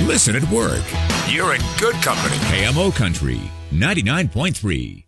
Listen at work. You're in good company. KMO Country 99.3.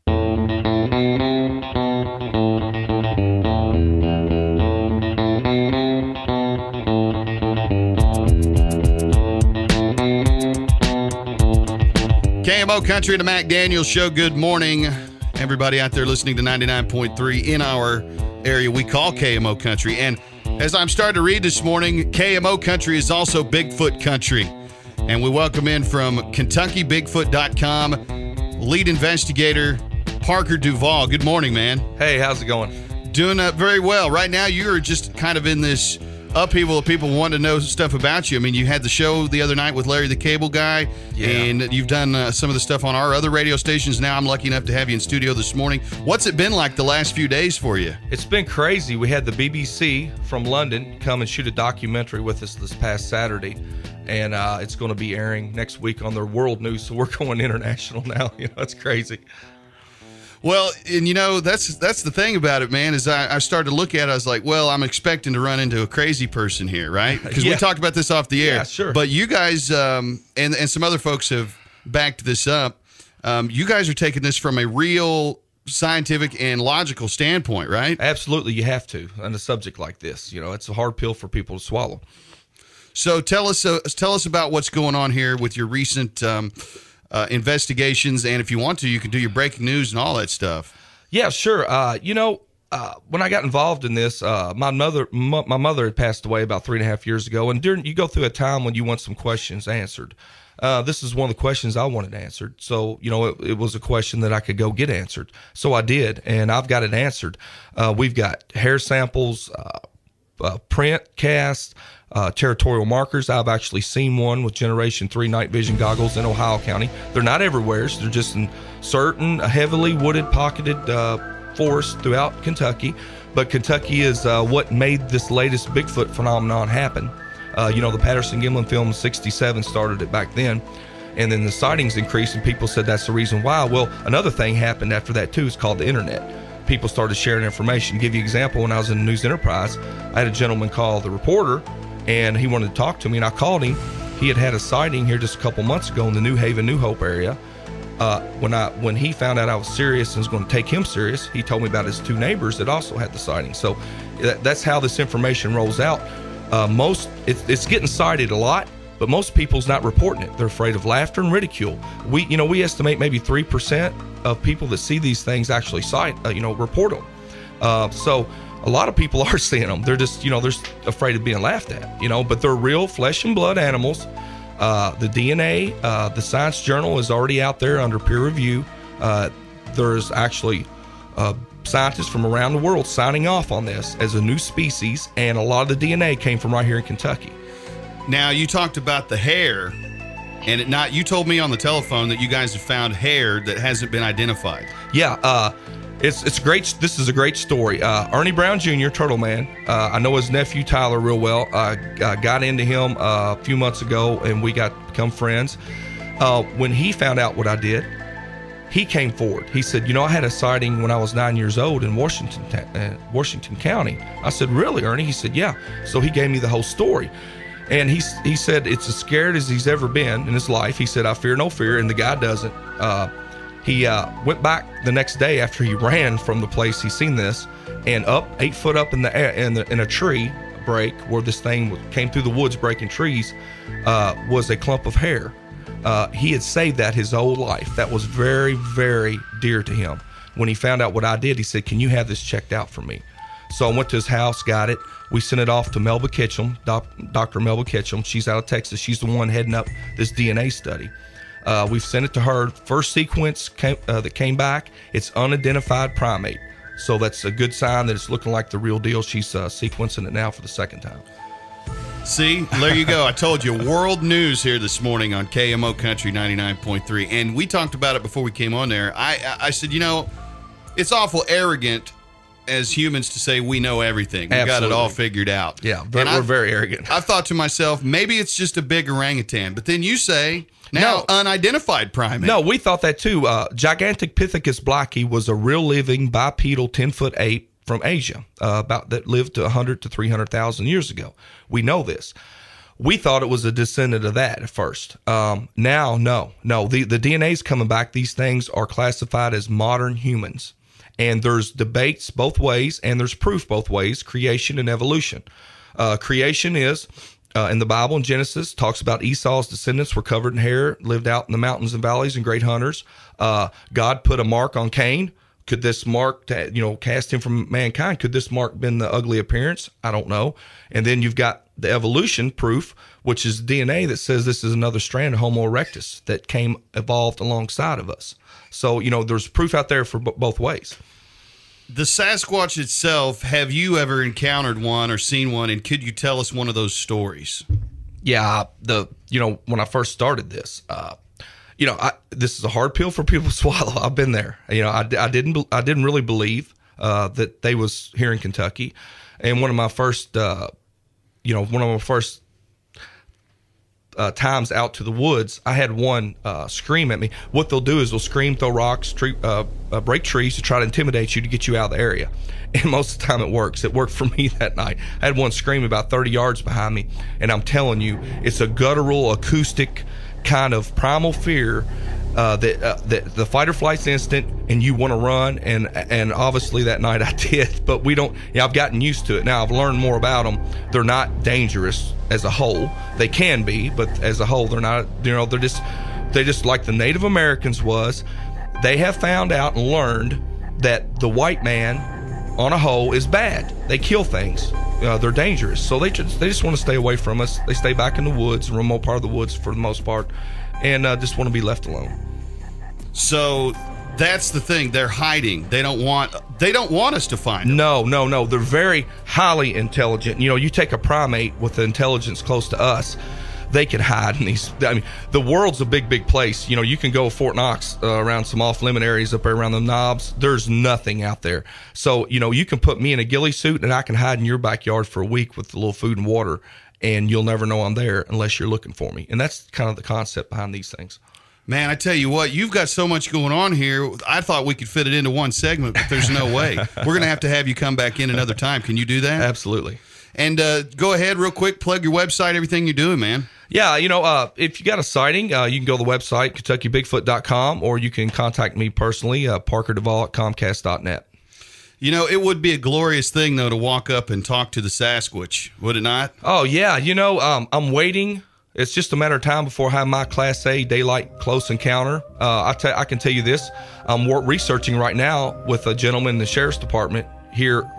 KMO Country and the Mac Daniels Show. Good morning, everybody out there listening to 99.3 in our area we call KMO Country. And as I'm starting to read this morning, KMO Country is also Bigfoot Country. And we welcome in from KentuckyBigfoot.com, lead investigator Parker Duvall. Good morning, man. Hey, how's it going? Doing very well. Right now, you're just kind of in this upheaval of people wanting to know stuff about you. I mean, you had the show the other night with Larry the Cable Guy, and you've done some of the stuff on our other radio stations. Now I'm lucky enough to have you in studio this morning. What's it been like the last few days for you? It's been crazy. We had the BBC from London come and shoot a documentary with us this past Saturday, and it's going to be airing next week on their world news, so we're going international now. It's crazy. Well, and that's the thing about it, man, is I started to look at it, I was like, well, I'm expecting to run into a crazy person here, right? Because we talked about this off the air. Yeah, sure. But you guys, and some other folks have backed this up, you guys are taking this from a real scientific and logical standpoint, right? Absolutely, you have to on a subject like this. It's a hard pill for people to swallow. So tell us about what's going on here with your recent investigations, and if you want to, you can do your breaking news and all that stuff. Yeah, sure. When I got involved in this, my mother had passed away about 3.5 years ago, and you go through a time when you want some questions answered. This is one of the questions I wanted answered. So, it was a question that I could go get answered. So I did, and I've got it answered. We've got hair samples, print casts, territorial markers. I've actually seen one with Generation 3 night vision goggles in Ohio County. They're not everywhere. So they're just in certain heavily wooded, pocketed forests throughout Kentucky. But Kentucky is what made this latest Bigfoot phenomenon happen. The Patterson-Gimlin film 67 started it back then. And then the sightings increased, and people said that's the reason why. Well, another thing happened after that, too. It's called the internet. People started sharing information. To give you an example, when I was in the News Enterprise, I had a gentleman call the reporter, and he wanted to talk to me, and I called him. He had a sighting here just a couple months ago in the New Haven, New Hope area. When he found out I was serious and was going to take him serious, he told me about his two neighbors that also had the sighting. So that's how this information rolls out. It's getting cited a lot, but most people's not reporting it. They're afraid of laughter and ridicule. We estimate maybe 3% of people that see these things actually report them. So a lot of people are seeing them. They're just, they're afraid of being laughed at, but they're real flesh and blood animals. The DNA, the Science Journal is already out there under peer review. There's actually scientists from around the world signing off on this as a new species, and a lot of the DNA came from right here in Kentucky. Now, you talked about the hair, and you told me on the telephone that you guys have found hair that hasn't been identified. Yeah, it's great. This is a great story. Ernie Brown Jr., Turtle Man. I know his nephew Tyler real well. I got into him a few months ago, and we got to become friends. When he found out what I did, he came forward. He said, I had a sighting when I was 9 years old in Washington County. I said, really, Ernie? He said, yeah. So he gave me the whole story. And he said it's as scared as he's ever been in his life. He said, I fear no fear, and the guy doesn't. He went back the next day after he ran from the place he seen this, and 8 foot up in the air in a tree break where this thing came through the woods breaking trees was a clump of hair. He had saved that his whole life. That was very, very dear to him. When he found out what I did, he said, can you have this checked out for me? So I went to his house, got it. We sent it off to Melba Ketchum, Dr. Melba Ketchum. She's out of Texas. She's the one heading up this DNA study. We've sent it to her. First sequence that came back, it's unidentified primate. So that's a good sign that it's looking like the real deal. She's sequencing it now for the second time. See, there you go. I told you, world news here this morning on KMO Country 99.3. And we talked about it before we came on there. I said, it's awful arrogant as humans to say we know everything. We got it all figured out. Yeah, we're very arrogant. I've thought to myself, maybe it's just a big orangutan. But then you say, unidentified primate. No, we thought that too. Gigantopithecus blacki was a real living bipedal 10-foot ape from Asia, that lived 100 to 300,000 years ago. We know this. we thought it was a descendant of that at first. Now, no. The DNA's coming back. These things are classified as modern humans. And there's debates both ways, and there's proof both ways, creation and evolution. Creation is, in the Bible, in Genesis, talks about Esau's descendants were covered in hair, lived out in the mountains and valleys, and great hunters. God put a mark on Cain. Could this mark, cast him from mankind? Could this mark been the ugly appearance? I don't know. And then you've got the evolution proof, which is DNA that says this is another strand of Homo erectus that evolved alongside of us. So, there's proof out there for both ways. The Sasquatch itself, have you ever encountered one or seen one, and could you tell us one of those stories? Yeah, when I first started this, this is a hard pill for people to swallow. I've been there. I didn't really believe that they was here in Kentucky, and one of my first times out to the woods, I had one scream at me. What they'll do is they'll scream, throw rocks, break trees to try to intimidate you to get you out of the area. And most of the time it works. It worked for me that night. I had one scream about 30 yards behind me, and I'm telling you, it's a guttural, acoustic kind of primal fear that the fight or flight instant, and you want to run, and obviously that night I did, but I've gotten used to it now. I've learned more about them. They're not dangerous as a whole. They can be, but as a whole, they're not. They're just like the Native Americans was. They have found out and learned that the white man on a whole is bad. They kill things. They're dangerous, so they just want to stay away from us. They stay back in the woods, remote part of the woods for the most part, and just want to be left alone. So that's the thing. They're hiding. They don't want us to find them. No. They're very highly intelligent. You take a primate with the intelligence close to us, they can hide in these. I mean, the world's a big place. You can go to Fort Knox around some off-limit areas up there around the knobs. There's nothing out there. So, you can put me in a ghillie suit and I can hide in your backyard for a week with a little food and water, and you'll never know I'm there unless you're looking for me. And that's kind of the concept behind these things. Man, I tell you what, you've got so much going on here. I thought we could fit it into one segment, but there's no way. We're going to have you come back in another time. Can you do that? Absolutely. And go ahead real quick, plug your website, everything you're doing, man. Yeah, if you got a sighting, you can go to the website, KentuckyBigfoot.com, or you can contact me personally, Parker Duvall at Comcast.net. It would be a glorious thing, though, to walk up and talk to the Sasquatch, would it not? Oh, yeah. I'm waiting. It's just a matter of time before I have my Class A daylight close encounter. I can tell you this. I'm researching right now with a gentleman in the Sheriff's Department here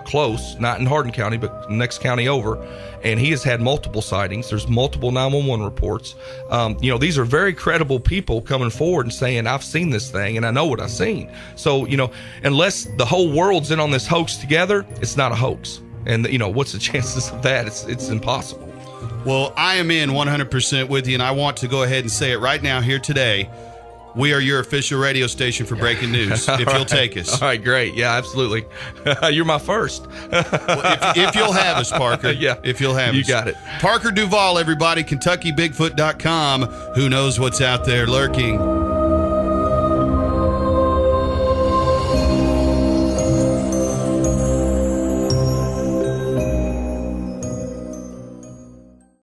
close, not in Hardin County, but the next county over, and he has had multiple sightings. There's multiple 911 reports. These are very credible people coming forward and saying, I've seen this thing, and I know what I've seen. So, unless the whole world's in on this hoax together, it's not a hoax. And, what's the chances of that? It's impossible. Well, I am in 100% with you, and I want to go ahead and say it right now here today. We are your official radio station for breaking news, if you'll take us. All right, great. Yeah, absolutely. You're my first. Well, if you'll have us, Parker. Yeah. If you'll have us. You got it. Parker Duvall, everybody, KentuckyBigfoot.com. Who knows what's out there lurking?